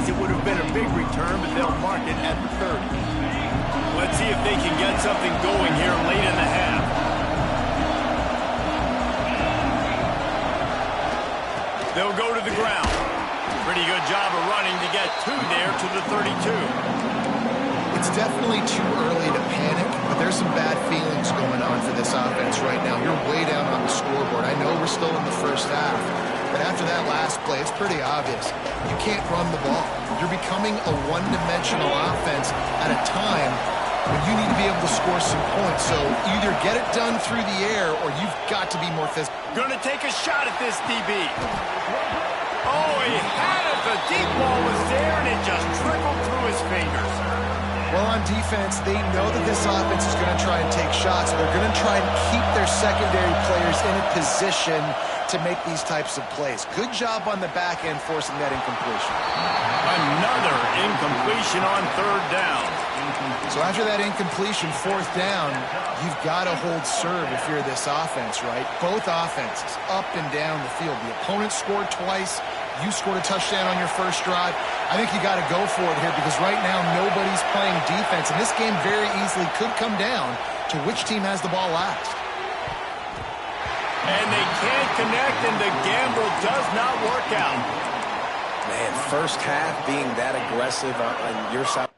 Otherwise, it would have been a big return, but they'll mark it at the 30. Let's see if they can get something going here late in the half. They'll go to the ground. Pretty good job of running to get two there to the 32. It's definitely too early to panic, but there's some bad feelings going on for this offense right now. You're way down on the scoreboard. I know we're still in the first half, but after that last play, it's pretty obvious. You can't run the ball. You're becoming a one-dimensional offense at a time when you need to be able to score some points. So either get it done through the air or you've got to be more physical. Going to take a shot at this DB. Oh, he had it. The deep ball was there, and it just trickled through his fingers. Well, on defense, they know that this offense is going to try and take shots. They're going to try and keep their secondary players in a position to make these types of plays. Good job on the back end forcing that incompletion. Another incompletion on third down. So after that incompletion, fourth down, you've got to hold serve if you're this offense, right? Both offenses up and down the field. The opponent scored twice. You scored a touchdown on your first drive. I think you got to go for it here because right now nobody's playing defense. And this game very easily could come down to which team has the ball last. And they can't connect, and the gamble does not work out. Man, first half being that aggressive on your side.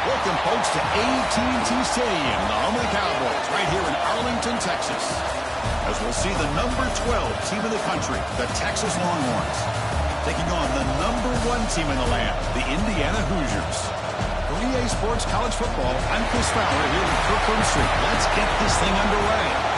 Welcome, folks, to AT&T Stadium, the home of the Cowboys, right here in Arlington, Texas. As we'll see the number 12 team in the country, the Texas Longhorns, taking on the number 1 team in the land, the Indiana Hoosiers. For EA Sports College Football, I'm Chris Fowler here with Kirk Street. Let's get this thing underway.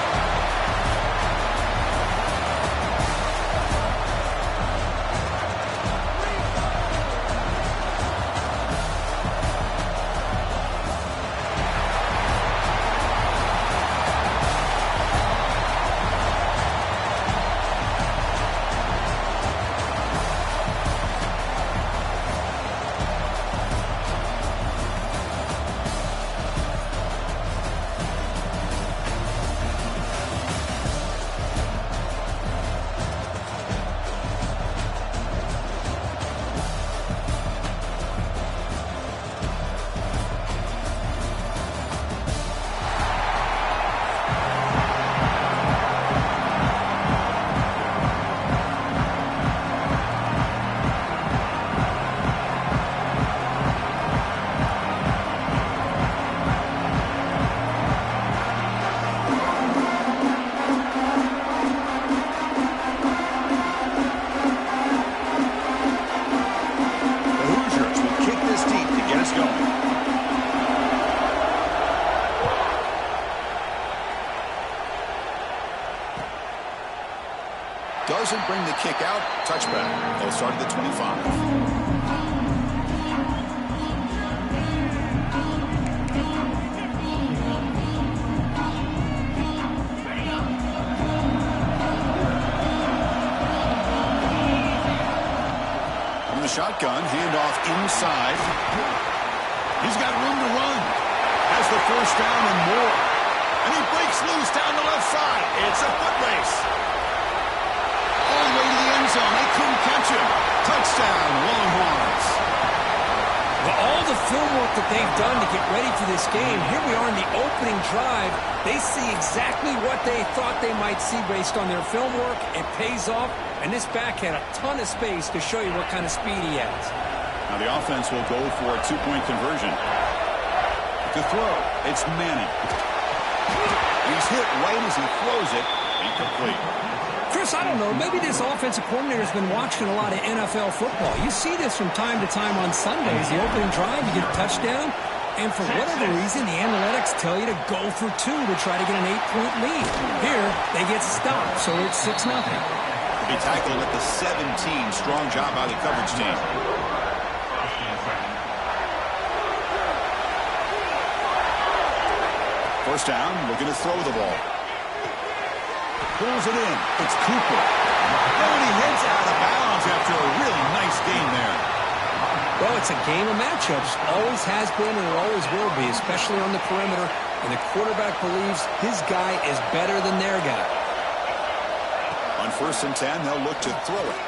doesn't bring the kick out. Touchback. They'll start at the 25. Shotgun, handoff inside. He's got room to run. Has the first down and more. And he breaks loose down the left side. It's a foot race. All the way to the end zone. They couldn't catch him. Touchdown, Longhorns. Well, all the film work that they've done to get ready for this game, here we are in the opening drive. They see exactly what they thought they might see based on their film work. It pays off, and this back had a ton of space to show you what kind of speed he has. Now the offense will go for a two-point conversion. To throw, it's Manning. He's hit right as he throws it. Incomplete. Chris, I don't know, maybe this offensive coordinator's been watching a lot of NFL football. You see this from time to time on Sundays. The opening drive, you get a touchdown, and for whatever reason, the analytics tell you to go for two to try to get an 8-point lead. Here, they get stopped, so it's 6-0. He tackled at the 17. Strong job by the coverage team. First down, looking to throw the ball. Pulls it in. It's Cooper. And he heads out of bounds after a really nice game there. Well, it's a game of matchups. Always has been and it always will be, especially on the perimeter. And the quarterback believes his guy is better than their guy. On 1st and 10, they'll look to throw it.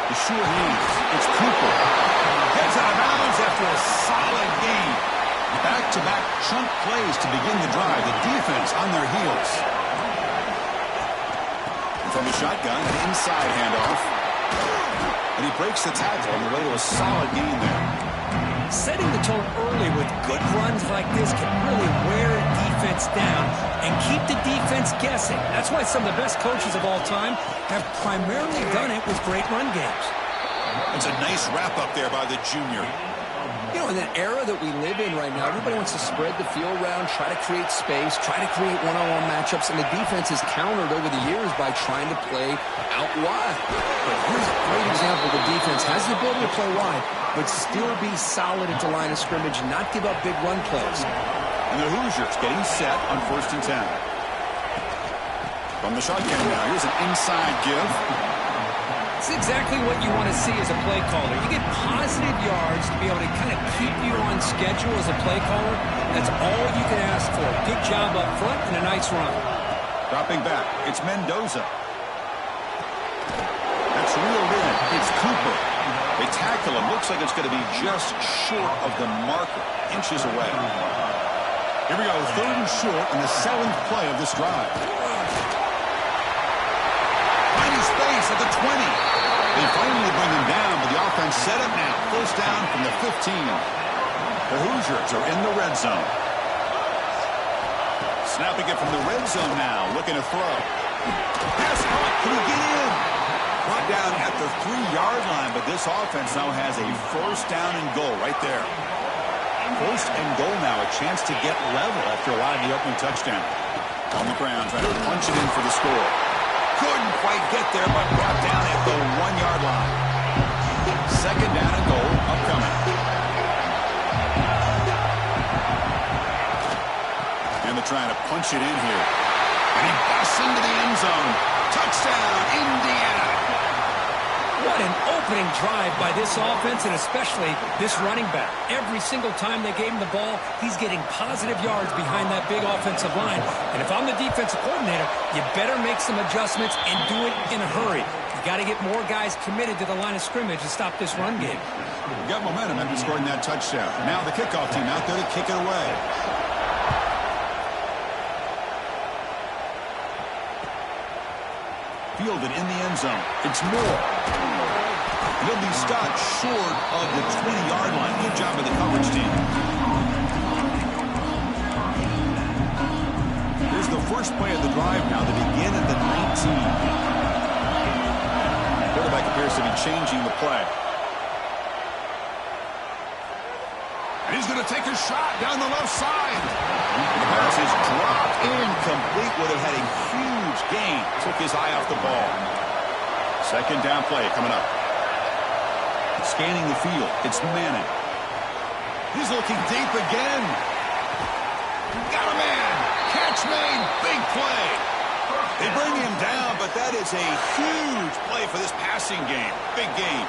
The sure hands. It's Cooper. Heads out of bounds after a solid game. Back-to-back chunk plays to begin the drive. The defense on their heels. From the shotgun, an inside handoff. And he breaks the tackle on the way to a solid gain there. Setting the tone early with good runs like this can really wear a defense down and keep the defense guessing. That's why some of the best coaches of all time have primarily done it with great run games. It's a nice wrap-up there by the junior. You know, in that era that we live in right now, everybody wants to spread the field around, try to create space, try to create one-on-one matchups, and the defense has countered over the years by trying to play out wide. But here's a great example. The defense has the ability to play wide, but still be solid at the line of scrimmage and not give up big run plays. And the Hoosiers getting set on 1st and 10. From the shotgun now, here's an inside give. It's exactly what you want to see as a play caller. You get positive yards to be able to kind of keep you on schedule as a play caller. That's all you can ask for. Good job up front and a nice run. Dropping back, it's Mendoza. That's reeled in. It's Cooper. They tackle him. Looks like it's going to be just short of the marker. Inches away. Here we go. 3rd and short in the 7th play of this drive. Finding space at the 20. They finally bring him down, but the offense set up now. 1st down from the 15. The Hoosiers are in the red zone. Snapping it from the red zone now, looking to throw. Pass caught. Can he get in? Brought down at the 3-yard line, but this offense now has a 1st down and goal right there. 1st and goal now, a chance to get level after allowing the opening touchdown. On the ground, trying to punch it in for the score. Couldn't quite get there, but brought down at the 1-yard line. 2nd down and goal upcoming. And they're trying to punch it in here. And he busts into the end zone. Touchdown, Indiana. What an opening drive by this offense and especially this running back. Every single time they gave him the ball, he's getting positive yards behind that big offensive line. And if I'm the defensive coordinator, you better make some adjustments and do it in a hurry. You got to get more guys committed to the line of scrimmage to stop this run game. We got momentum after scoring that touchdown. Now the kickoff team out there to kick it away. Fielded in the end zone. It's Moore. He'll be stopped short of the 20-yard line. Good job by the coverage team. Here's the first play of the drive now. They begin at the 19. Quarterback appears to be changing the play. And he's He's going to take a shot down the left side. The pass is dropped incomplete. Would have had a huge gain. Took his eye off the ball. Second down play coming up. Scanning the field. It's Manning. He's looking deep again. Got a man. Catch made. Big play. They bring him down, but that is a huge play for this passing game. Big game.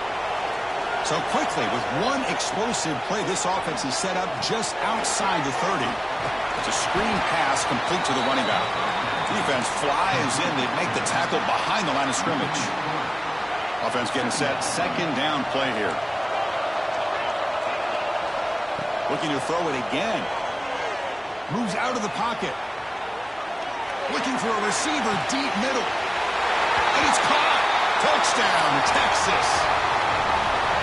So quickly, with one explosive play, this offense is set up just outside the 30. It's a screen pass complete to the running back. Defense flies in. They make the tackle behind the line of scrimmage. Offense getting set. Second down play here. Looking to throw it again. Moves out of the pocket. Looking for a receiver deep middle. And it's caught. Touchdown, Texas.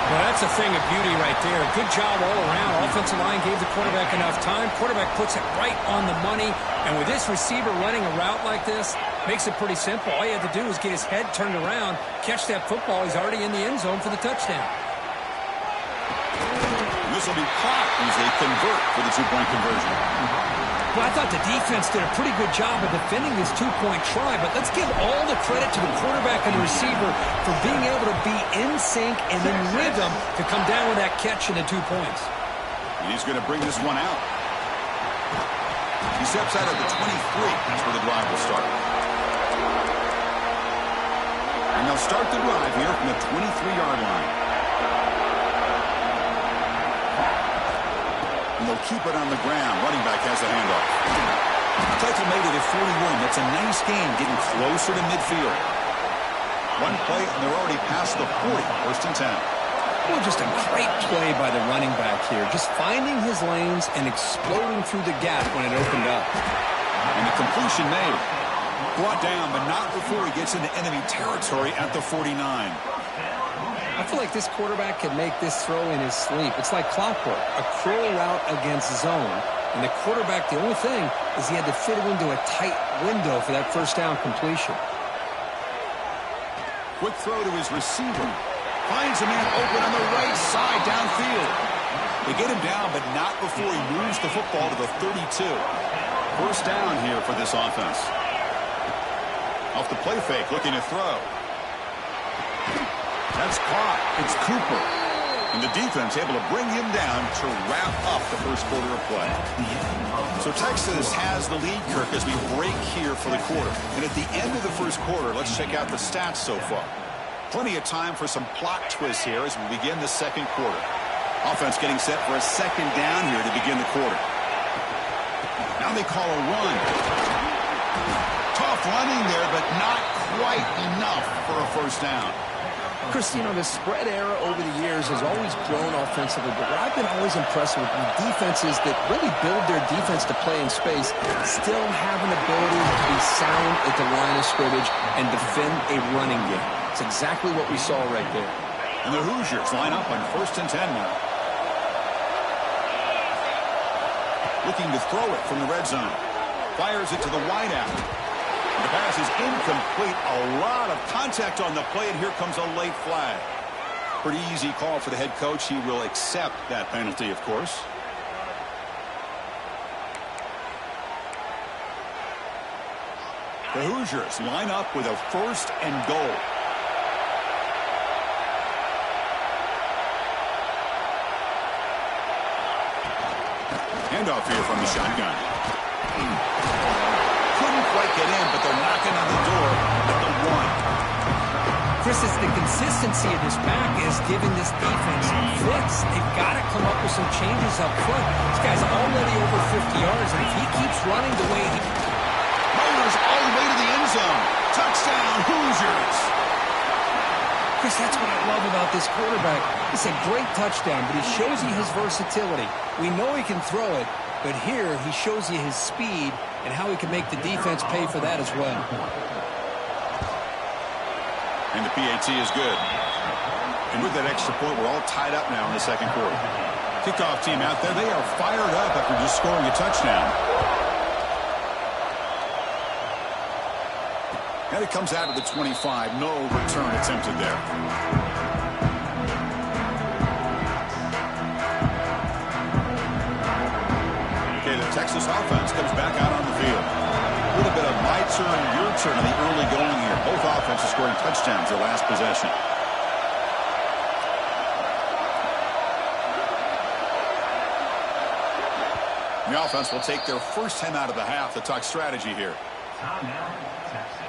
Well, that's a thing of beauty right there. Good job all around. Offensive line gave the quarterback enough time. Quarterback puts it right on the money. And with this receiver running a route like this, makes it pretty simple. All you had to do was get his head turned around, catch that football. He's already in the end zone for the touchdown. This will be caught as they convert for the two-point conversion. Well, I thought the defense did a pretty good job of defending this two-point try, but let's give all the credit to the quarterback and the receiver for being able to be in sync and in rhythm to come down with that catch and the 2 points. He's going to bring this one out. He steps out at the 23. That's where the drive will start. And they'll start the drive here from the 23-yard line. And they'll keep it on the ground. Running back has the handoff. Tackle made it at 41. That's a nice gain, getting closer to midfield. One play, and they're already past the 40. First and 10. Well, just a great play by the running back here. Just finding his lanes and exploding through the gap when it opened up. And the completion made. Brought down, but not before he gets into enemy territory at the 49. I feel like this quarterback can make this throw in his sleep. It's like clockwork, a curl route against zone. And the quarterback, the only thing is he had to fit it into a tight window for that first down completion. Quick throw to his receiver. Finds a man open on the right side downfield. They get him down, but not before he moves the football to the 32. First down here for this offense. Off the play fake, looking to throw. That's caught. It's Cooper. And the defense able to bring him down to wrap up the first quarter of play. So Texas has the lead, Kirk, as we break here for the quarter. And at the end of the first quarter, let's check out the stats so far. Plenty of time for some plot twists here as we begin the second quarter. Offense getting set for a second down here to begin the quarter. Now they call a run. Tough running there, but not quite enough for a first down. Chris, you know, the spread era over the years has always grown offensively, but what I've been always impressed with defenses that really build their defense to play in space still have an ability to be sound at the line of scrimmage and defend a running game. It's exactly what we saw right there. And the Hoosiers line up on first and 10 now. Looking to throw it from the red zone. Fires it to the wideout. The pass is incomplete. A lot of contact on the play, and here comes a late flag. Pretty easy call for the head coach. He will accept that penalty, of course. The Hoosiers line up with a first and goal. Handoff here from the shotgun. Couldn't quite get in, but they're knocking on the door at the 1. Chris, it's the consistency of this back is giving this defense fits. They've got to come up with some changes up front. This guy's already over 50 yards, and if he keeps running the way he... Motors all the way to the end zone. Touchdown, Hoosiers. Chris, that's what I love about this quarterback. It's a great touchdown, but he shows you his versatility. We know he can throw it, but here he shows you his speed and how he can make the defense pay for that as well. And the PAT is good. And with that extra point, we're all tied up now in the second quarter. Kickoff team out there, they are fired up after just scoring a touchdown. And it comes out of the 25. No return attempted there. Texas offense comes back out on the field. A little bit of my turn, your turn in the early going here. Both offenses scoring touchdowns their last possession. The offense will take their first time out of the half to talk strategy here. Timeout, Texas.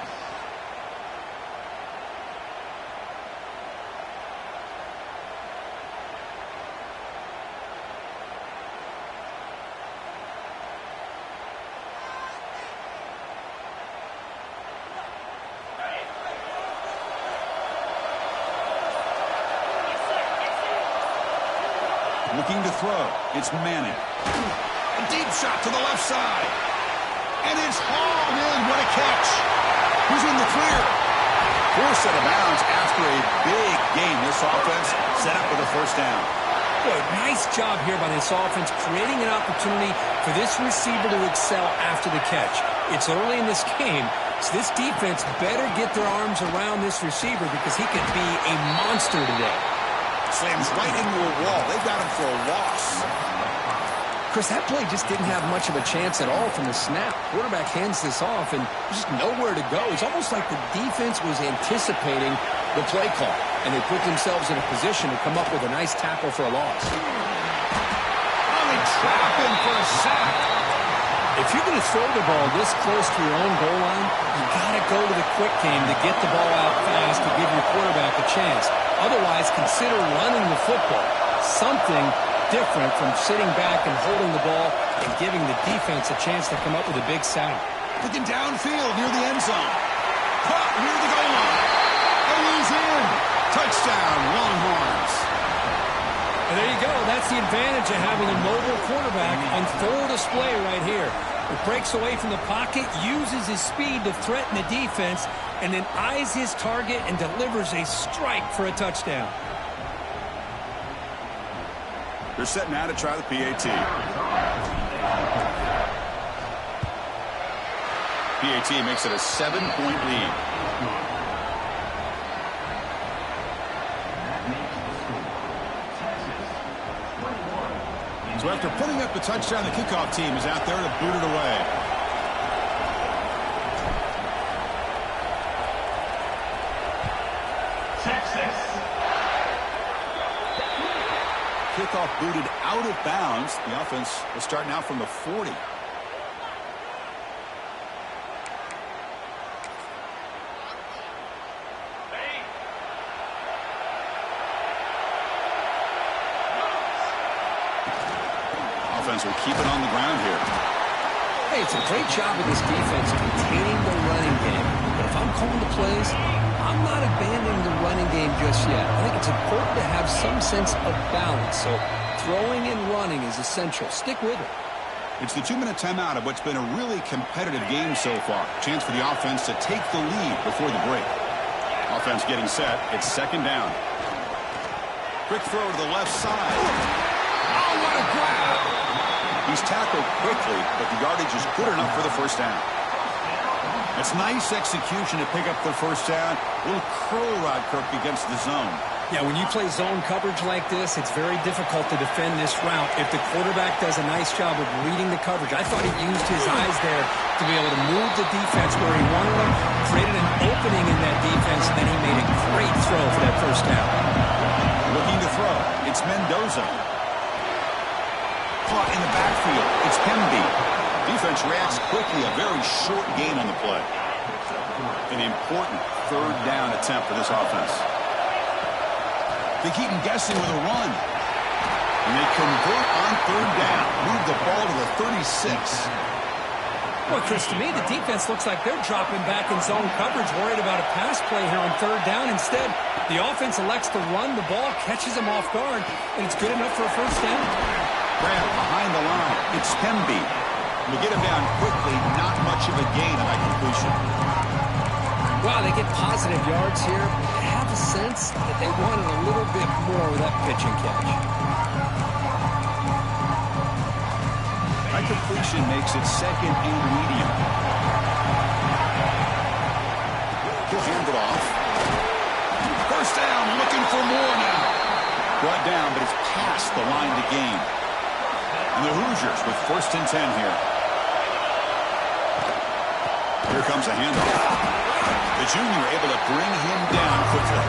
Looking to throw. It's Manning. A deep shot to the left side. And it's hauled in. What a catch. Who's in the clear? Forced out of bounds after a big game. This offense set up with a first down. Boy, nice job here by this offense, creating an opportunity for this receiver to excel after the catch. It's early in this game, so this defense better get their arms around this receiver because he could be a monster today. Slams right into a wall. They've got him for a loss. Chris, that play just didn't have much of a chance at all from the snap. Quarterback hands this off, and there's just nowhere to go. It's almost like the defense was anticipating the play call, and they put themselves in a position to come up with a nice tackle for a loss. Oh, they trap him for a sack. If you're going to throw the ball this close to your own goal line, you got to go to the quick game to get the ball out fast to give your quarterback a chance. Otherwise, consider running the football. Something different from sitting back and holding the ball and giving the defense a chance to come up with a big sack. Looking downfield near the end zone. Caught near the goal line. And he's in. Touchdown, Longhorns. And there you go. That's the advantage of having a mobile quarterback on full display right here. He breaks away from the pocket, uses his speed to threaten the defense, and then eyes his target and delivers a strike for a touchdown. They're setting out to try the PAT. PAT makes it a 7-point lead. So after putting up the touchdown, the kickoff team is out there to boot it away. Texas. Kickoff booted out of bounds. The offense will start now from the 40. Offense will keep it on the ground here. Hey, it's a great job of this defense containing the running game. But if I'm calling the plays, I'm not abandoning the running game just yet. I think it's important to have some sense of balance. So throwing and running is essential. Stick with it. It's the 2-minute timeout of what's been a really competitive game so far. Chance for the offense to take the lead before the break. Offense getting set. It's second down. Quick throw to the left side. Oh, what a grab! He's tackled quickly, but the yardage is good enough for the first down. That's nice execution to pick up the first down. A little curl rod, Kirk, against the zone. Yeah, when you play zone coverage like this, it's very difficult to defend this route if the quarterback does a nice job of reading the coverage. I thought he used his eyes there to be able to move the defense where he wanted them, created an opening in that defense, and then he made a great throw for that first down. Looking to throw. It's Mendoza. Caught in the backfield. It's Pemby. Defense reacts quickly. A very short gain on the play. An important third down attempt for this offense. They keep him guessing with a run. And they convert on third down. Move the ball to the 36. Well, Chris, to me, the defense looks like they're dropping back in zone coverage, worried about a pass play here on third down. Instead, the offense elects to run the ball, catches them off guard, and it's good enough for a first down. Grant behind the line. It's Pemby. We get him down quickly. Not much of a gain on that completion. Wow, they get positive yards here. I have a sense that they wanted a little bit more with that pitch and catch. That completion makes it second and medium. He'll hand it off. First down, looking for more now. Brought down, but it's past the line to gain. And the Hoosiers with 1st and 10 here. Here comes a handoff. The junior able to bring him down quickly.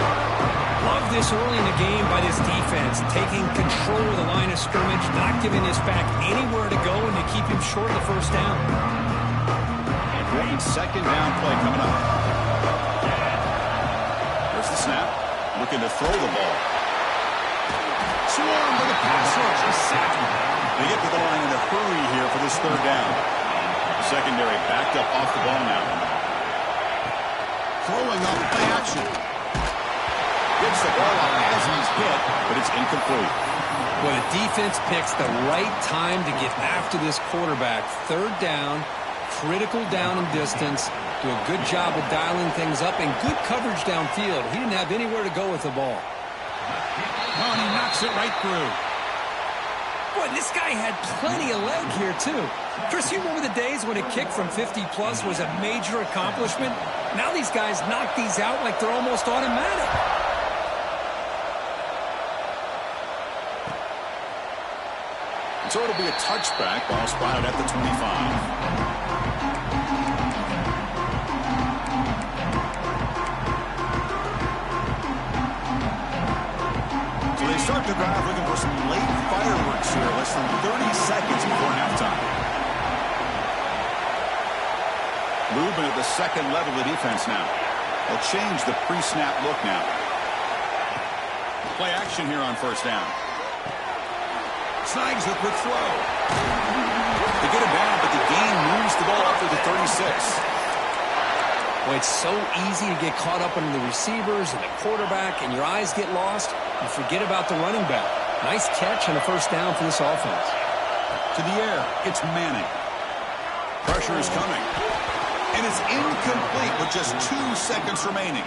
Love this early in the game by this defense, taking control of the line of scrimmage, not giving this back anywhere to go, and to keep him short of the 1st down. Great 2nd down play coming up. There's the snap. Looking to throw the ball. Swarm with a pass rush. They get to the line in a hurry here for this 3rd down. Secondary backed up off the ball now. Throwing up play action. Gets the ball up as he's hit, but it's incomplete. Well, the defense picks the right time to get after this quarterback. 3rd down, critical down and distance. Do a good job of dialing things up and good coverage downfield. He didn't have anywhere to go with the ball. Oh, and he knocks it right through. Boy, this guy had plenty of leg here, too. Chris, you remember the days when a kick from 50-plus was a major accomplishment? Now these guys knock these out like they're almost automatic. So it'll be a touchback, ball spotted at the 25. Start the drive looking for some late fireworks here. Less than 30 seconds before halftime. Movement at the 2nd level of defense now. They'll change the pre-snap look now. Play action here on 1st down. Snags the quick throw. They get him down, but the gain moves the ball up to the 36. Well, it's so easy to get caught up in the receivers and the quarterback, and your eyes get lost. You forget about the running back. Nice catch and a 1st down for this offense. To the air, it's Manning. Pressure is coming. And it's incomplete with just 2 seconds remaining.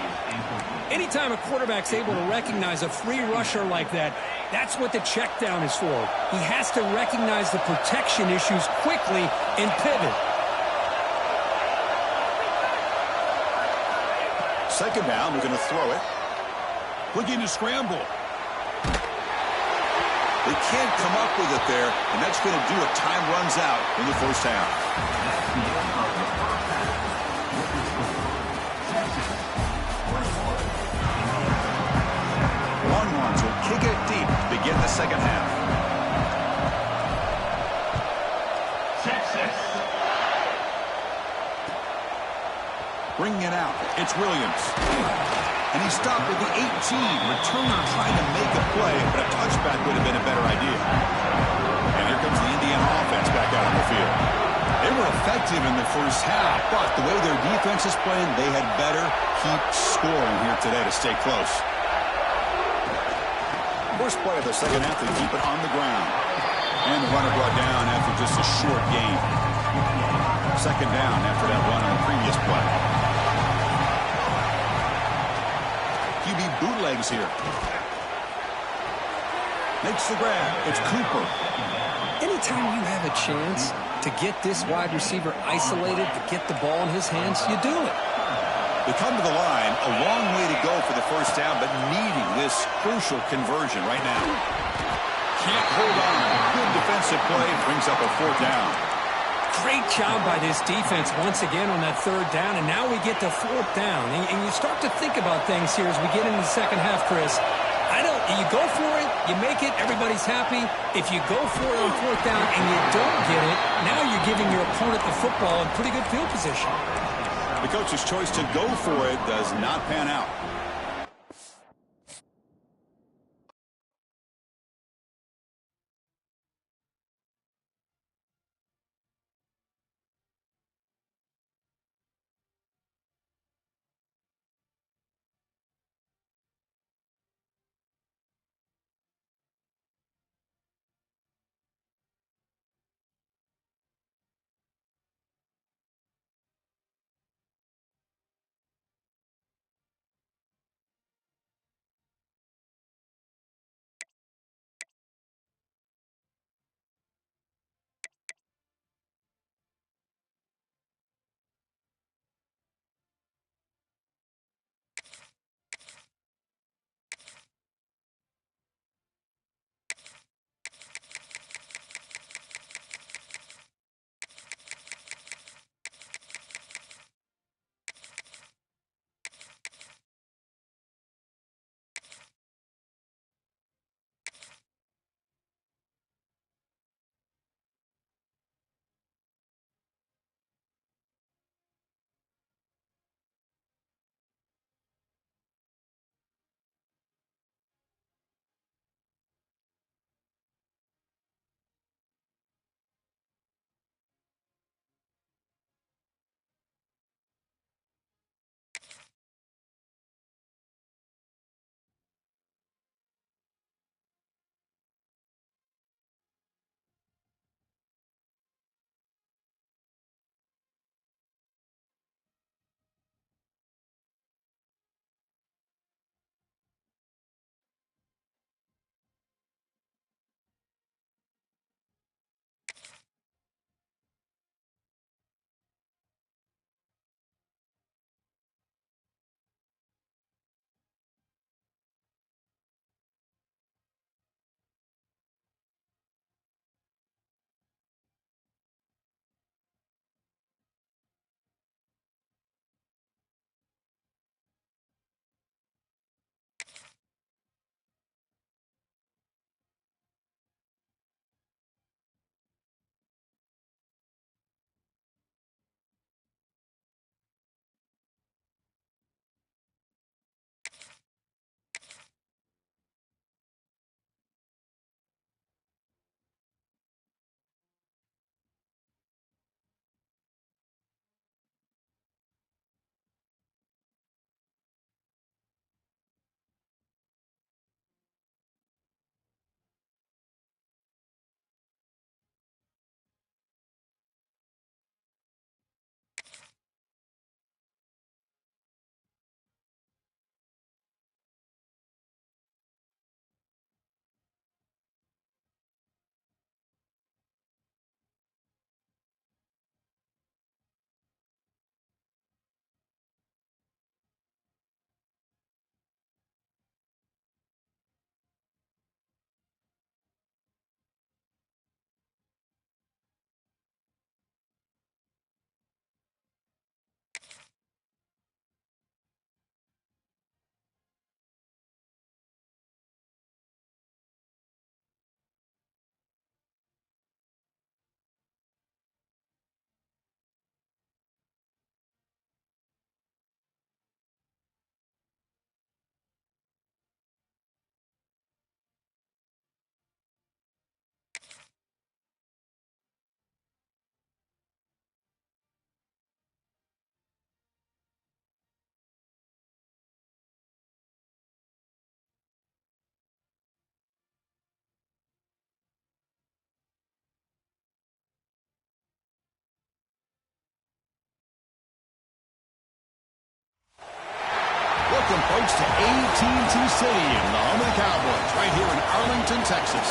Anytime a quarterback's able to recognize a free rusher like that, that's what the check down is for. He has to recognize the protection issues quickly and pivot. 2nd down, we're going to throw it. Looking to scramble. They can't come up with it there, and that's going to do it. Time runs out in the 1st half. 1-1, so kick it deep to begin the 2nd half. Texas. Bringing it out, it's Williams. And he stopped at the 18. Returner trying to make a play, but a touchback would have been a better idea. And here comes the Indiana offense back out on the field. They were effective in the 1st half, but the way their defense is playing, they had better keep scoring here today to stay close. First play of the 2nd half, they keep it on the ground. And the runner brought down after just a short gain. 2nd down after that run on the previous play. QB bootlegs here. Makes the grab. It's Cooper. Anytime you have a chance to get this wide receiver isolated, to get the ball in his hands, you do it. They come to the line, a long way to go for the 1st down, but needing this crucial conversion right now. Can't hold on. Good defensive play brings up a 4th down. Great job by this defense once again on that 3rd down, and now we get to 4th down. And you start to think about things here as we get into the 2nd half, Chris. You go for it, you make it, everybody's happy. If you go for it on 4th down and you don't get it, now you're giving your opponent the football in pretty good field position. The coach's choice to go for it does not pan out. Welcome, folks, to AT&T Stadium, the home of the Cowboys, right here in Arlington, Texas.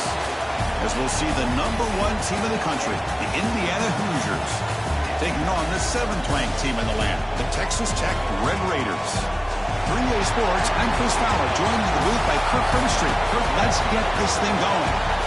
As we'll see the #1 team in the country, the Indiana Hoosiers, taking on the 7th-ranked team in the land, the Texas Tech Red Raiders. 3A Sports, I'm Chris Fowler, joined in the booth by Kirk Herbstreit. Kirk, let's get this thing going.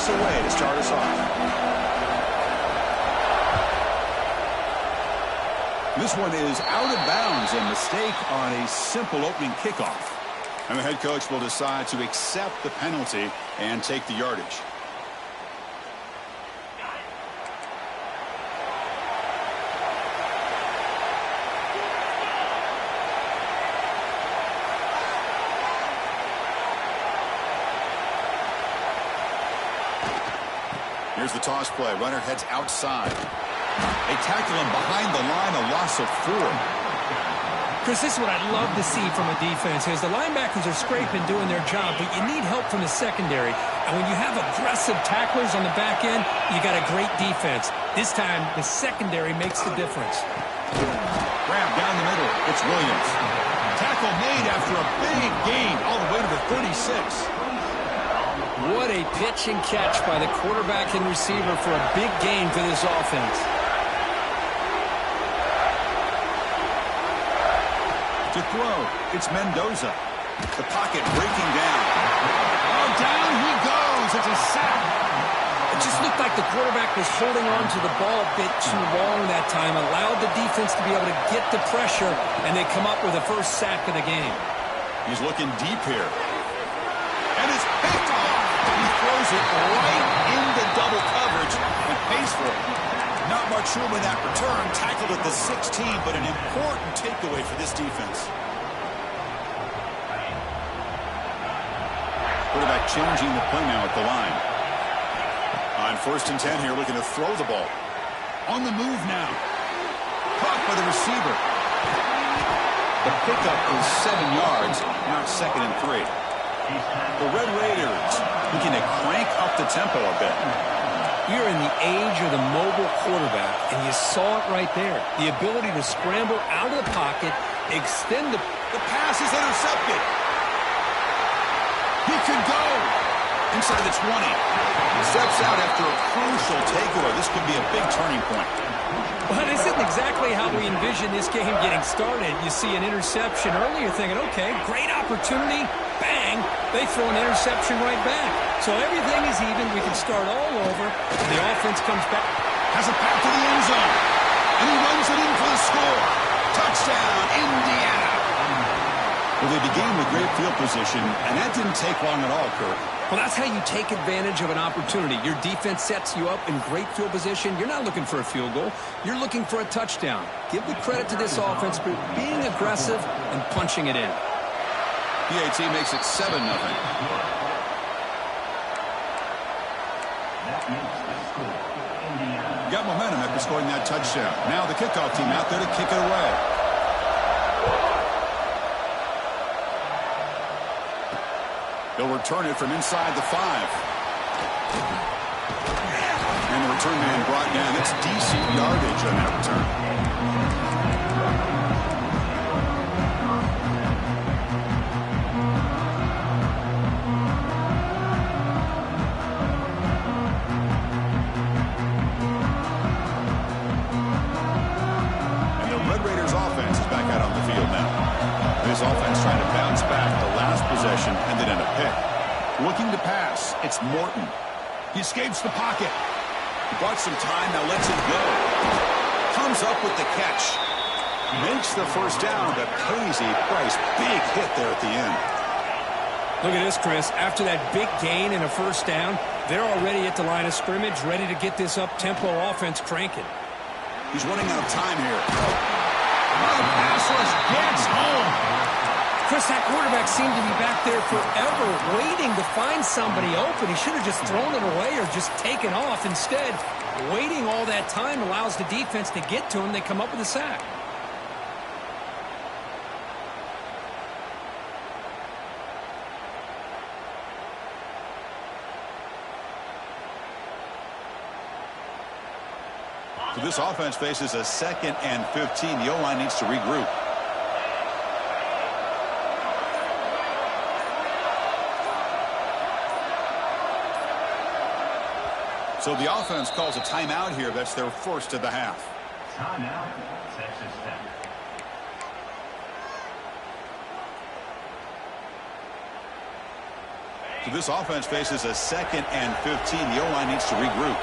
Away to start us off. This one is out of bounds, a mistake on a simple opening kickoff. And the head coach will decide to accept the penalty and take the yardage. Here's the toss play. Runner heads outside. They tackle him behind the line, a loss of 4. Chris, this is what I'd love to see from a defense is the linebackers are scraping, doing their job, but you need help from the secondary. And when you have aggressive tacklers on the back end, you got a great defense. This time, the secondary makes the difference. Grab down the middle. It's Williams. Tackle made after a big gain all the way to the 36. What a pitch and catch by the quarterback and receiver for a big gain for this offense. To throw, it's Mendoza. The pocket breaking down. Oh, down he goes. It's a sack. It just looked like the quarterback was holding on to the ball a bit too long that time, allowed the defense to be able to get the pressure, and they come up with the first sack of the game. He's looking deep here. And it's picked off. He throws it right into double coverage and pays for it. Not much room in that return. Tackled at the 16, but an important takeaway for this defense. Quarterback changing the play now at the line. On 1st and 10 here, looking to throw the ball. On the move now. Caught by the receiver. The pickup is 7 yards. Now it's 2nd and 3. The Red Raiders looking to crank up the tempo a bit. You're in the age of the mobile quarterback, and you saw it right there. The ability to scramble out of the pocket, extend the pass is intercepted. He could go inside the 20. He steps out after a crucial takeaway. This could be a big turning point. Well, this isn't exactly how we envision this game getting started. You see an interception early, you're thinking, okay, great opportunity. Bang, they throw an interception right back. So everything is even. We can start all over. The offense comes back. Has a path to the end zone. And he runs it in for the score. Touchdown, Indiana. Well, they began with great field position, and that didn't take long at all, Kirk. Well, that's how you take advantage of an opportunity. Your defense sets you up in great field position. You're not looking for a field goal. You're looking for a touchdown. Give the credit to this offense for being aggressive and punching it in. PAT makes it 7-0. Got momentum after scoring that touchdown. Now the kickoff team out there to kick it away. They'll return it from inside the 5. And the return man brought down. It's decent yardage on that return. And the Red Raiders offense is back out on the field now. This offense trying to bounce back. The last possession ended in a pick. Looking to pass. It's Morton. He escapes the pocket. Bought some time, now lets it go. Comes up with the catch. Makes the first down, but pays a price. Big hit there at the end. Look at this, Chris. After that big gain and a first down, they're already at the line of scrimmage, ready to get this up-tempo offense cranking. He's running out of time here. The pass rush gets home. Chris, that quarterback seemed to be back there forever, waiting to find somebody open. He should have just thrown it away or just taken off. Instead, waiting all that time allows the defense to get to him. They come up with a sack. So this offense faces a 2nd and 15. The O-line needs to regroup. So the offense calls a timeout here. That's their first of the half. Timeout, Texas Tech. So this offense faces a 2nd and 15. The O-line needs to regroup.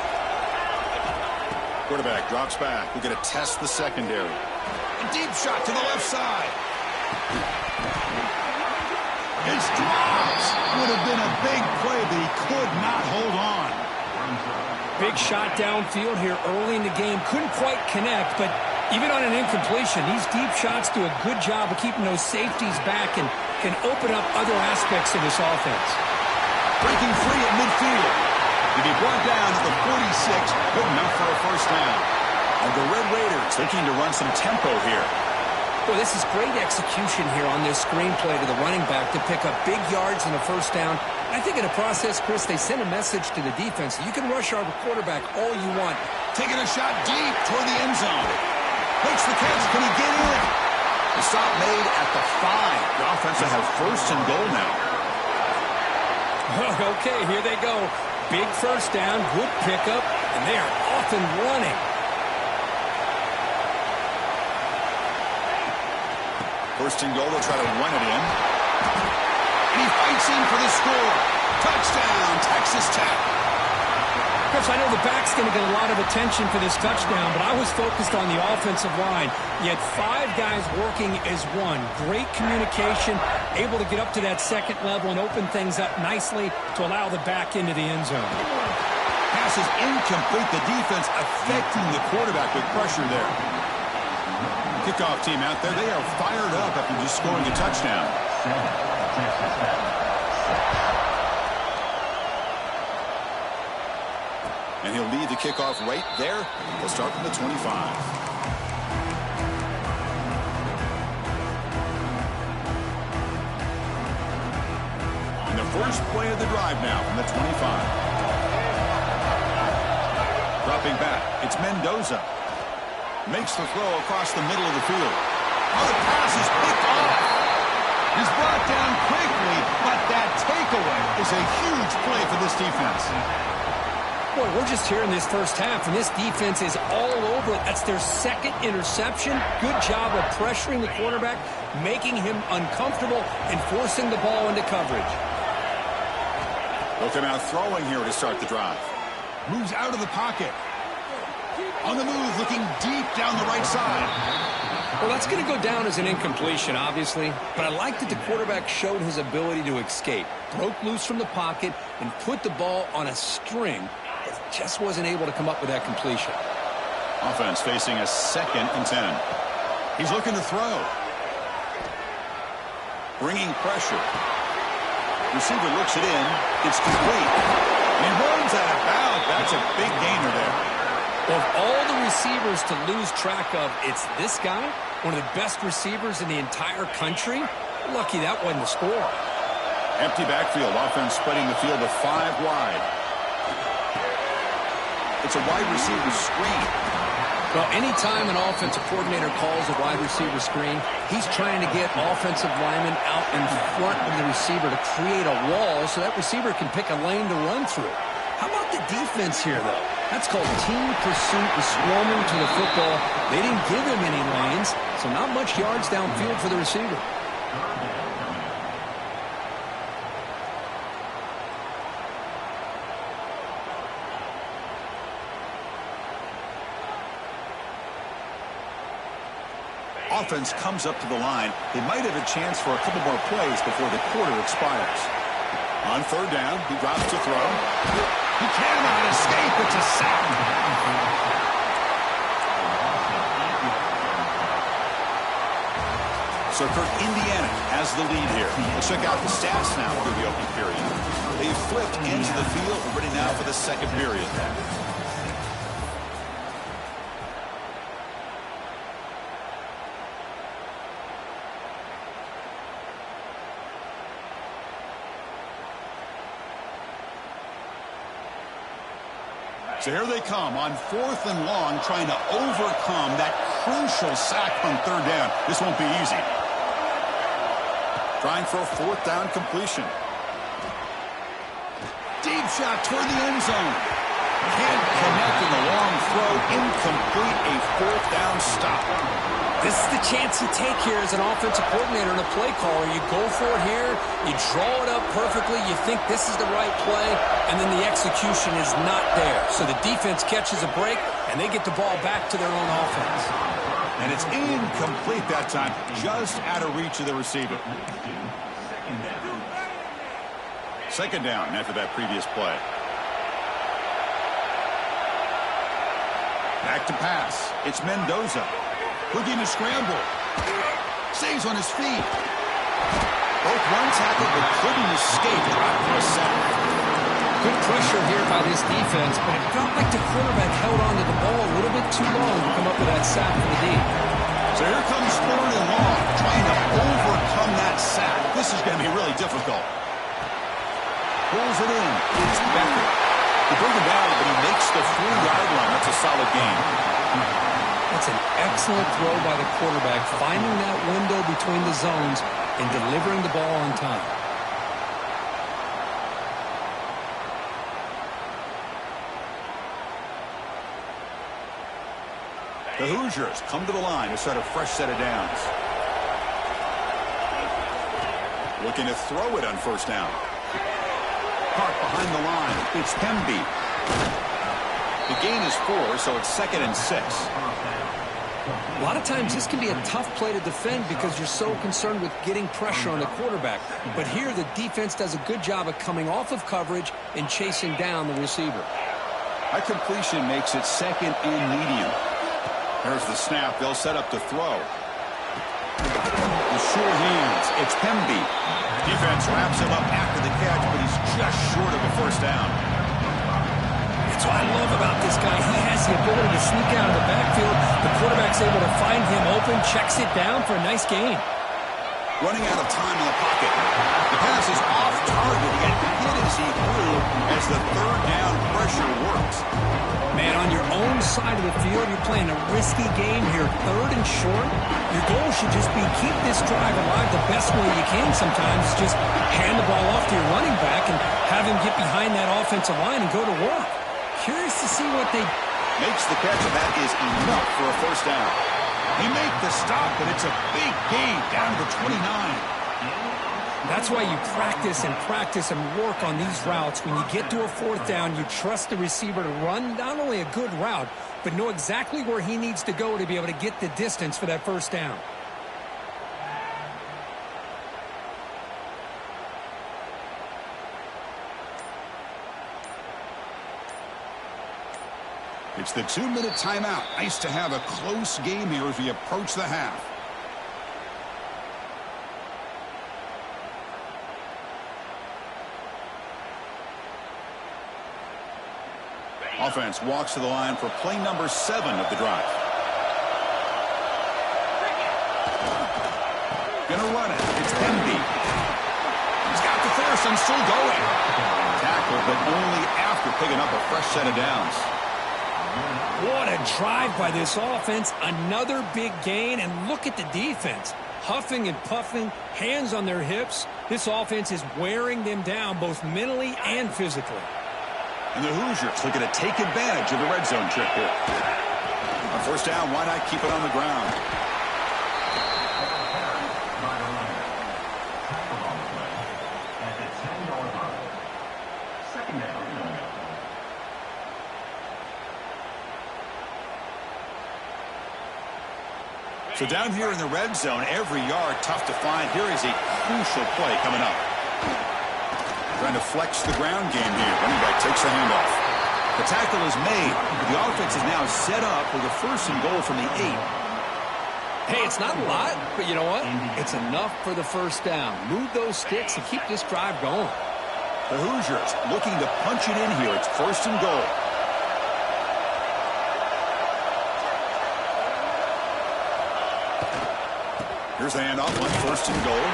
Quarterback drops back. We're going to test the secondary. A deep shot to the left side. It's dropped. Would have been a big play, but he could not hold on. Big shot downfield here early in the game. Couldn't quite connect, but even on an incompletion, these deep shots do a good job of keeping those safeties back and can open up other aspects of this offense. Breaking free at midfield. To be brought down at the 46, good enough for a first down. And the Red Raiders looking to run some tempo here. Well, this is great execution here on this screenplay to the running back to pick up big yards and a first down. I think in the process, Chris, they send a message to the defense. You can rush our quarterback all you want. Taking a shot deep toward the end zone. Makes the catch. Can he get in? The stop made at the 5. The offense will have first and goal now. Okay, here they go. Big first down, good pickup, and they are off and running. First and goal, they'll try to run it in. And he fights in for the score. Touchdown, Texas Tech. Chris, I know the back's going to get a lot of attention for this touchdown, but I was focused on the offensive line. You had 5 guys working as one. Great communication, able to get up to that second level and open things up nicely to allow the back into the end zone. Pass is incomplete. The defense affecting the quarterback with pressure there. Kickoff team out there, they are fired up after just scoring a touchdown. Texas Tech. And he'll lead the kickoff right there. He'll start from the 25. And the first play of the drive now from the 25. Dropping back, it's Mendoza. Makes the throw across the middle of the field. Oh, the pass is picked off. He's brought down quickly, but that takeaway is a huge play for this defense. Boy, we're just here in this first half, and this defense is all over it. That's their 2nd interception. Good job of pressuring the quarterback, making him uncomfortable, and forcing the ball into coverage. Look him out throwing here to start the drive. Moves out of the pocket. On the move, looking deep down the right side. Well, that's going to go down as an incompletion, obviously, but I like that the quarterback showed his ability to escape, broke loose from the pocket, and put the ball on a string. Just wasn't able to come up with that completion. Offense facing a 2nd and 10. He's looking to throw. Bringing pressure. Receiver looks it in. It's complete. And he runs out of bounds. That's a big gainer there. Of all the receivers to lose track of, it's this guy, one of the best receivers in the entire country. Lucky that wasn't the score. Empty backfield. Offense spreading the field to 5 wide. It's a wide receiver screen. Well, anytime an offensive coordinator calls a wide receiver screen, he's trying to get offensive linemen out in front of the receiver to create a wall so that receiver can pick a lane to run through. How about the defense here, though? That's called team pursuit and swarming to the football. They didn't give him any lanes, so not much yards downfield for the receiver. offense comes up to the line, they might have a chance for a couple more plays before the quarter expires. On third down, he drops to throw. He cannot escape. It's a sack. So Kirk, Indiana has the lead here. Let's check out the stats now through the opening period. They've flipped into the field, ready now for the second period. So here they come on 4th and long, trying to overcome that crucial sack on third down. This won't be easy. Trying for a 4th down completion. Deep shot toward the end zone. Can't connect in the long throw. Incomplete, a 4th down stop. This is the chance you take here as an offensive coordinator and a play caller. You go for it here, you draw it up perfectly, you think this is the right play, and then the execution is not there. So the defense catches a break, and they get the ball back to their own offense. And it's incomplete that time, just out of reach of the receiver. Second down after that previous play. Back to pass. It's Mendoza. Looking to scramble. Stays on his feet. Both run tackled, but couldn't escape. Dropped for a sack. Good pressure here by this defense, but it felt like the quarterback held onto the ball a little bit too long to come up with that sack for the D. So here comes 3rd and long, trying to overcome that sack. This is going to be really difficult. Pulls it in. It's Becker. They bring him down, but he makes the 3-yard line. That's a solid gain. That's an excellent throw by the quarterback, finding that window between the zones and delivering the ball on time. The Hoosiers come to the line to start a fresh set of downs. Looking to throw it on 1st down. Park behind the line. It's Hemby. The gain is 4, so it's 2nd and 6. A lot of times this can be a tough play to defend because you're so concerned with getting pressure on the quarterback. But here the defense does a good job of coming off of coverage and chasing down the receiver. That completion makes it 2nd and medium. There's the snap. They'll set up to throw. The sure hands. It's Hemby. Defense wraps him up after the catch, but he's just short of a 1st down. That's what I love about this guy. He has the ability to sneak out of the backfield. The quarterback's able to find him open, checks it down for a nice gain. Running out of time in the pocket. The pass is off target. He got hit as he threw as the 3rd down pressure works. Man, on your own side of the field, you're playing a risky game here. 3rd and short. Your goal should just be keep this drive alive the best way you can sometimes. Just hand the ball off to your running back and have him get behind that offensive line and go to work. Curious to see what they... Makes the catch, and that is enough for a 1st down. They make the stop, but it's a big gain down to 29. That's why you practice and work on these routes. When you get to a 4th down, you trust the receiver to run not only a good route, but know exactly where he needs to go to be able to get the distance for that 1st down. It's the 2-minute timeout. Nice to have a close game here as we approach the half. Offense walks to the line for play number 7 of the drive. Gonna run it. It's Hemby. He's got the first and still going. Tackle, but only after picking up a fresh set of downs. What a drive by this offense. Another big gain, and look at the defense. Huffing and puffing, hands on their hips. This offense is wearing them down both mentally and physically. And the Hoosiers looking to take advantage of the red zone trip here. On 1st down, why not keep it on the ground? So down here in the red zone, every yard tough to find. Here is a crucial play coming up. Trying to flex the ground game here. Running back takes the handoff. The tackle is made. The offense is now set up with a 1st and goal from the 8. Hey, it's not a lot, but you know what? It's enough for the 1st down. Move those sticks and keep this drive going. The Hoosiers looking to punch it in here. It's 1st and goal. Here's the handoff on 1st and goal.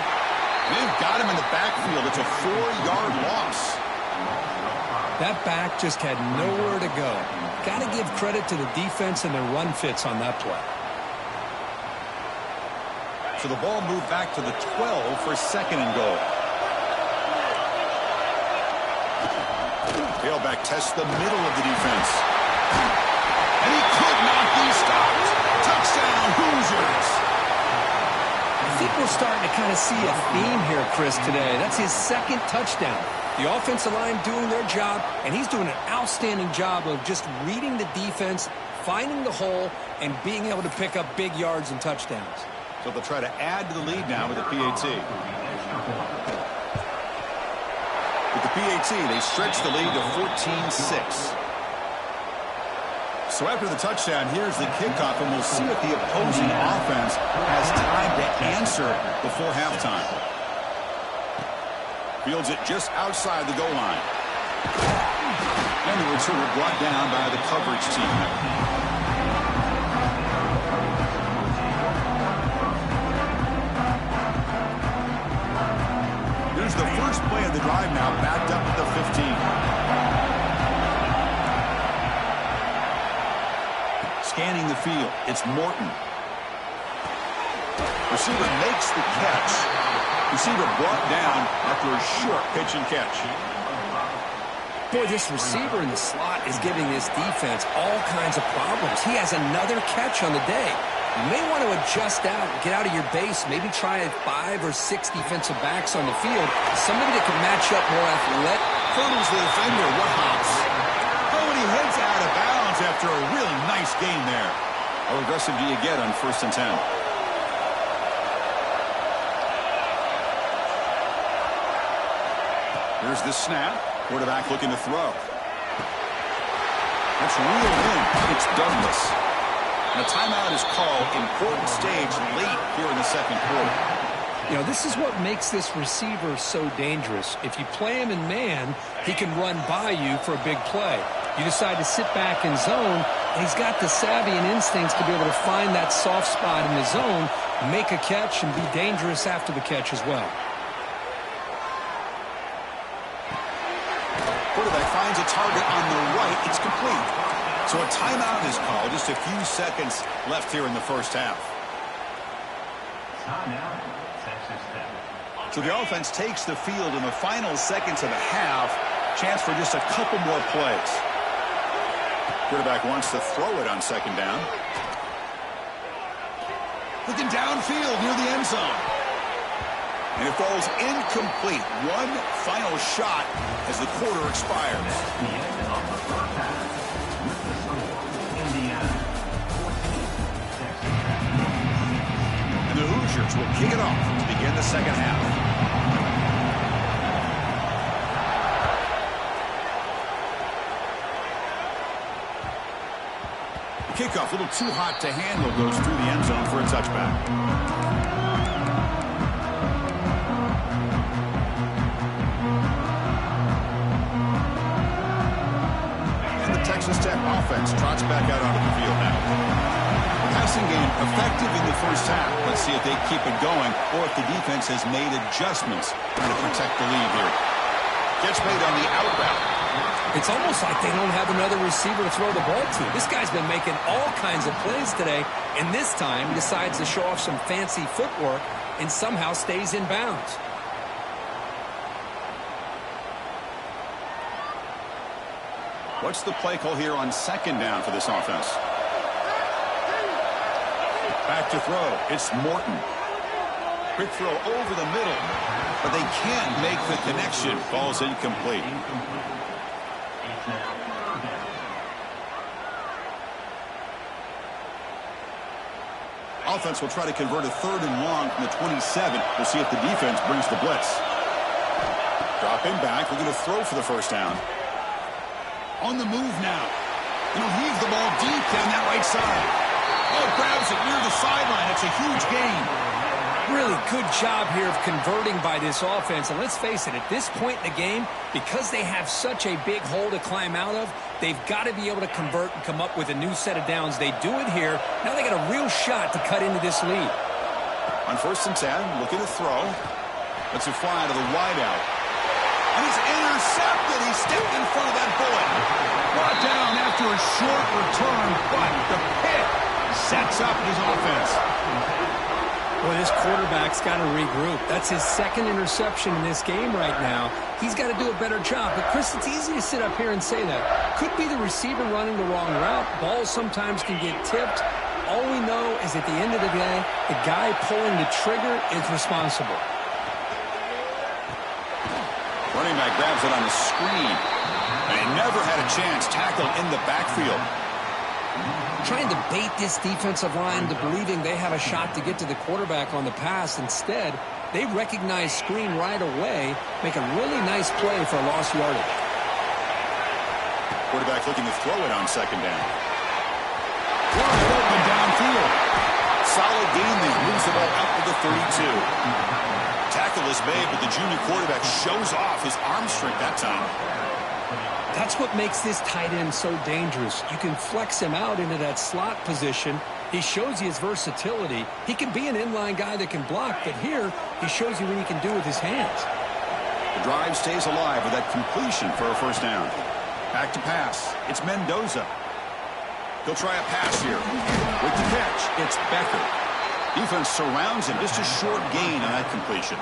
They've got him in the backfield. It's a 4-yard loss. That back just had nowhere to go. Got to give credit to the defense and their run fits on that play. So the ball moved back to the 12 for 2nd and goal. Tailback tests the middle of the defense. And he could not be stopped. Touchdown, Hoosiers. I think we're starting to kind of see a theme here, Chris, today. That's his 2nd touchdown. The offensive line doing their job, and he's doing an outstanding job of just reading the defense, finding the hole, and being able to pick up big yards and touchdowns. So they'll try to add to the lead now with the PAT. With the PAT, they stretch the lead to 14-6. So after the touchdown, here's the kickoff, and we'll see if the opposing offense has time to answer before halftime. Fields it just outside the goal line. And the return brought down by the coverage team. Here's the first play of the drive now, backed up at the 15. Scanning the field, it's Morton. Receiver makes the catch. Receiver brought down after a short pitch and catch. Boy, this receiver in the slot is giving this defense all kinds of problems. He has another catch on the day. You may want to adjust out, get out of your base, maybe try 5 or 6 defensive backs on the field. Somebody that can match up more athletic. Hurdles the defender. What hops? Oh, and he heads out of bounds after a really nice game there. How aggressive do you get on 1st and 10? Here's the snap. Quarterback looking to throw. That's reeled in. It's Douglas. And a timeout is called. Important stage late here in the 2nd quarter. You know, this is what makes this receiver so dangerous. If you play him in man, he can run by you for a big play. You decide to sit back in zone, and he's got the savvy and instincts to be able to find that soft spot in the zone, make a catch, and be dangerous after the catch as well. Quarterback finds a target on the right. It's complete. So a timeout is called. Just a few seconds left here in the 1st half. Timeout, Texas Tech. So the offense takes the field in the final seconds of the half. Chance for just a couple more plays. Quarterback wants to throw it on 2nd down. Looking downfield near the end zone. And it falls incomplete. One final shot as the quarter expires. The end of the 1st half. With the score, Indiana 14, Texas Tech. And the Hoosiers will kick it off to begin the 2nd half. The kickoff, a little too hot to handle, goes through the end zone for a touchback. Texas Tech offense trots back out onto the field now. The passing game effective in the 1st half. Let's see if they keep it going or if the defense has made adjustments trying to protect the lead here. Catch made on the out route. It's almost like they don't have another receiver to throw the ball to. This guy's been making all kinds of plays today, and this time decides to show off some fancy footwork and somehow stays in bounds. What's the play call here on 2nd down for this offense? Back to throw. It's Morton. Quick throw over the middle, but they can't make the connection. Ball's incomplete. Offense will try to convert a 3rd and long from the 27. We'll see if the defense brings the blitz. Drop in back. We're going to throw for the first down. On the move now. And he'll heave the ball deep down that right side. Oh, grabs it near the sideline. It's a huge gain. Really good job here of converting by this offense. And let's face it, at this point in the game, because they have such a big hole to climb out of, they've got to be able to convert and come up with a new set of downs. They do it here. Now they got a real shot to cut into this lead. On 1st and 10, looking to throw. Lets it fly to the wideout. And he's intercepted. He stepped in front of that bullet. Brought down after a short return, but the pick sets up his offense. Boy, this quarterback's got to regroup. That's his 2nd interception in this game right now. He's got to do a better job. But, Chris, it's easy to sit up here and say that. Could be the receiver running the wrong route. Balls sometimes can get tipped. All we know is at the end of the day, the guy pulling the trigger is responsible. Running back grabs it on the screen. And he never had a chance. Tackled in the backfield. Trying to bait this defensive line to believing they have a shot to get to the quarterback on the pass. Instead, they recognize screen right away, make a really nice play for lost yardage. Quarterback looking to throw it on 2nd down. Wide open downfield. Solid gain there. Moves the ball up to the 32. Tackle is made, but the junior quarterback shows off his arm strength that time. That's what makes this tight end so dangerous. You can flex him out into that slot position. He shows you his versatility. He can be an inline guy that can block, but here he shows you what he can do with his hands. The drive stays alive with that completion for a 1st down. Back to pass. It's Mendoza. He'll try a pass here. With the catch, it's Becker. Defense surrounds him. Just a short gain on that completion.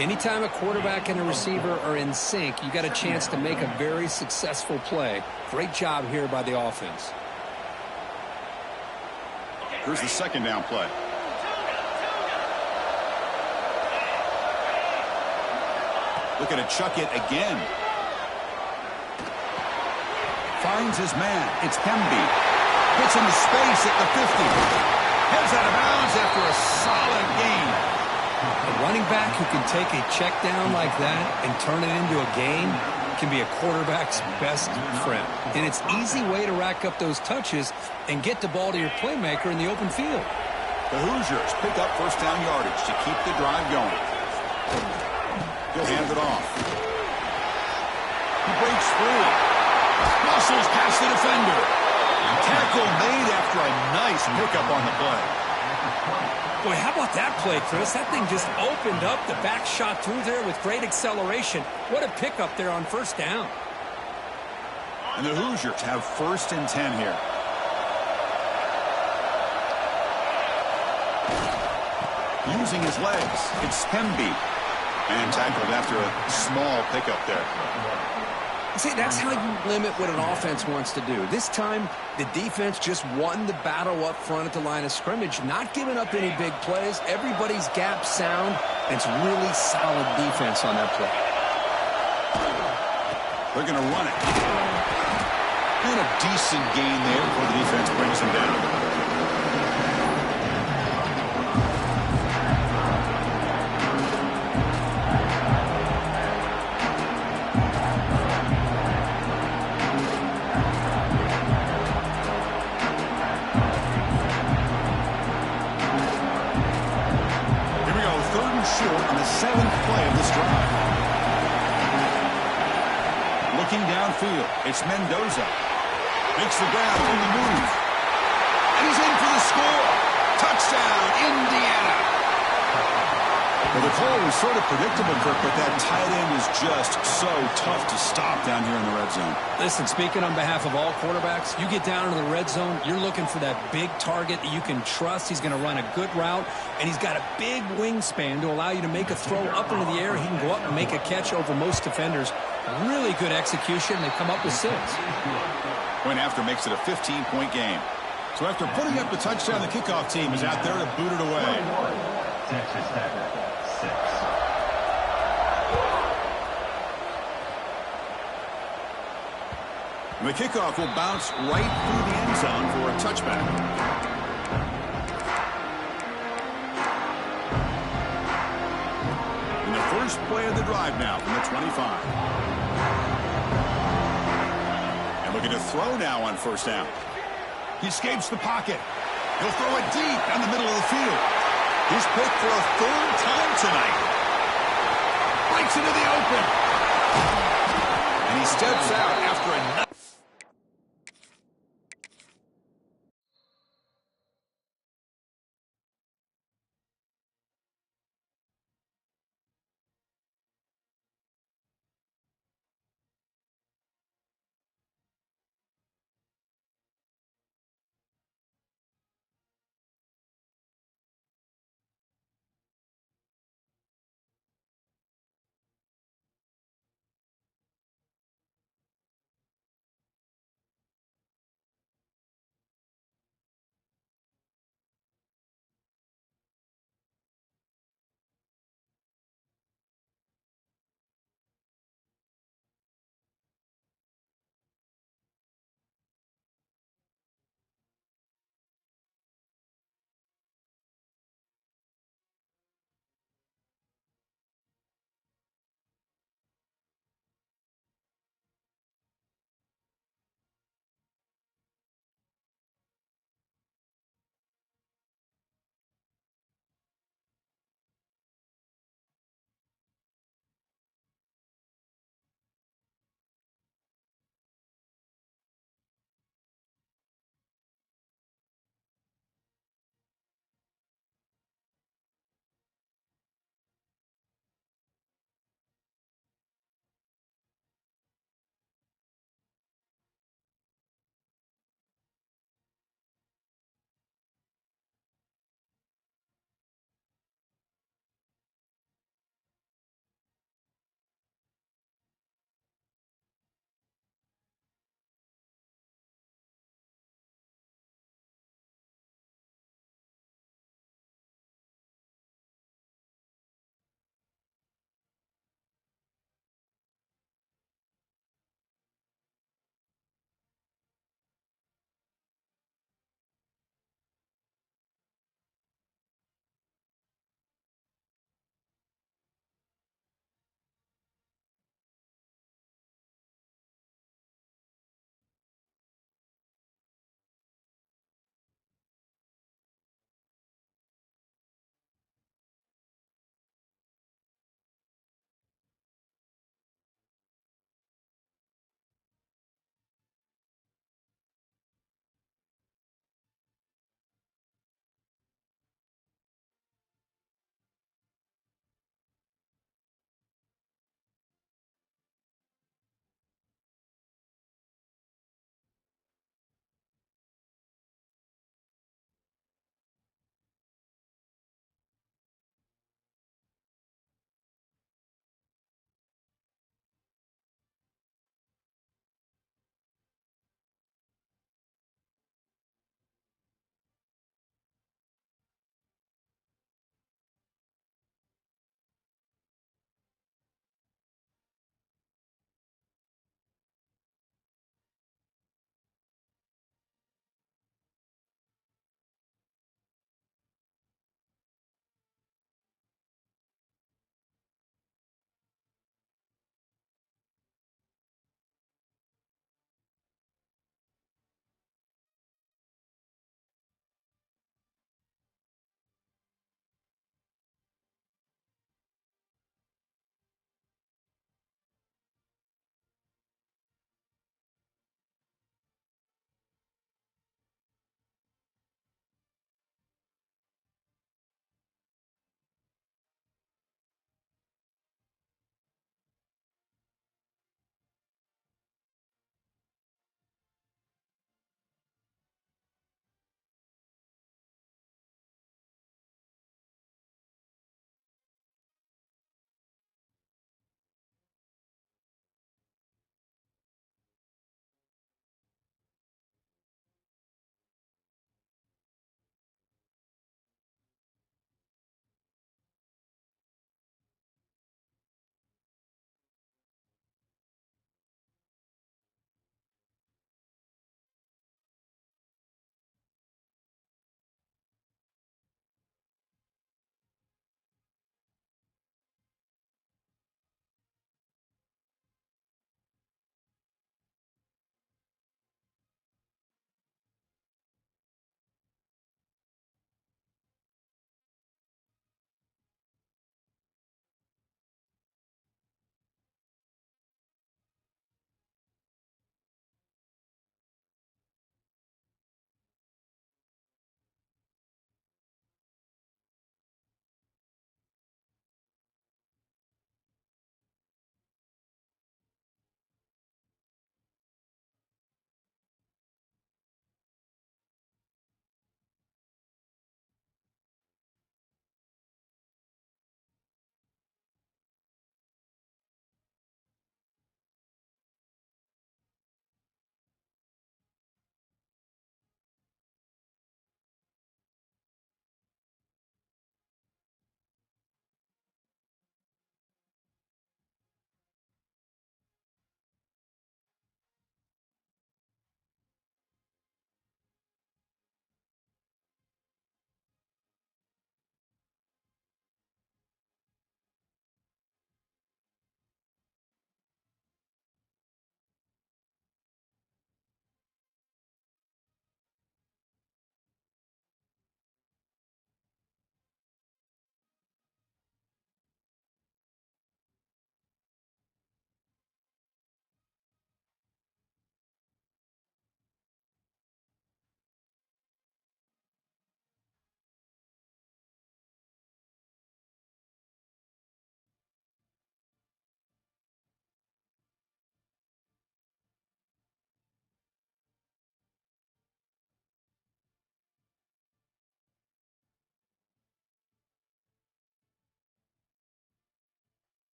Anytime a quarterback and a receiver are in sync, you got a chance to make a very successful play. Great job here by the offense. Here's the 2nd down play. Looking to chuck it again. Finds his man. It's Hemby. Gets into space at the 50. Heads out of bounds after a solid gain. A running back who can take a check down like that and turn it into a gain can be a quarterback's best friend. And it's an easy way to rack up those touches and get the ball to your playmaker in the open field. The Hoosiers pick up 1st down yardage to keep the drive going. He'll hand it off. He breaks through. Muscles past the defender. Tackle made after a nice pickup on the play. Boy, how about that play, Chris? That thing just opened up. The back shot through there with great acceleration. What a pickup there on 1st down. And the Hoosiers have 1st and 10 here. Using his legs, it's Hemby. And tackled after a small pickup there. See, that's how you limit what an offense wants to do. This time, the defense just won the battle up front at the line of scrimmage, not giving up any big plays. Everybody's gap sound, and it's really solid defense on that play. They're going to run it. And a decent gain there before the defense brings him down. Short on the 7th play of this drive. Looking downfield, it's Mendoza. Makes the grab on the move. And he's in for the score. Touchdown, Indiana. Well, the call was sort of predictable, Kirk, but that tight end is just so tough to stop down here in the red zone. Listen, speaking on behalf of all quarterbacks, you get down to the red zone, you're looking for that big target that you can trust. He's going to run a good route, and he's got a big wingspan to allow you to make a throw up into the air. He can go up and make a catch over most defenders. Really good execution. They come up with 6. Point after makes it a 15-point game. So after putting up the touchdown, the kickoff team is out there to boot it away. Texas Tech, 6. And the kickoff will bounce right through the end zone for a touchback. First play of the drive now from the 25. And looking to throw now on first down. He escapes the pocket. He'll throw it deep down the middle of the field. He's picked for a third time tonight. Breaks into the open. And he steps out